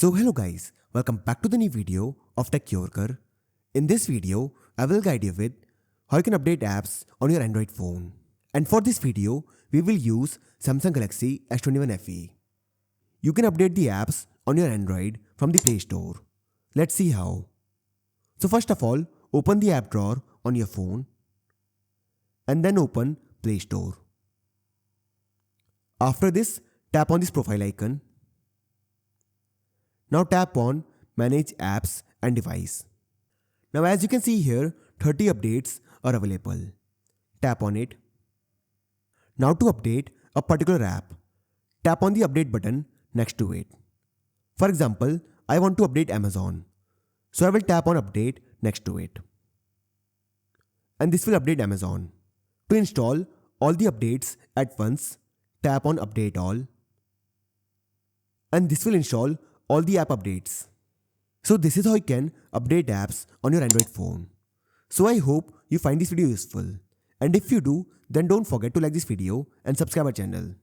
So hello guys, welcome back to the new video of Tech Yorker. In this video, I will guide you with how you can update apps on your Android phone. And for this video, we will use Samsung Galaxy S21 FE. You can update the apps on your Android from the Play Store. Let's see how. So first of all, open the app drawer on your phone and then open Play Store. After this, tap on this profile icon. Now tap on Manage Apps and Device. Now as you can see here, 30 updates are available. Tap on it. Now to update a particular app, tap on the update button next to it. For example, I want to update Amazon. So I will tap on update next to it. And this will update Amazon. To install all the updates at once, tap on update all. And this will install all the app updates. So this is how you can update apps on your Android phone. So I hope you find this video useful. And if you do, then don't forget to like this video and subscribe our channel.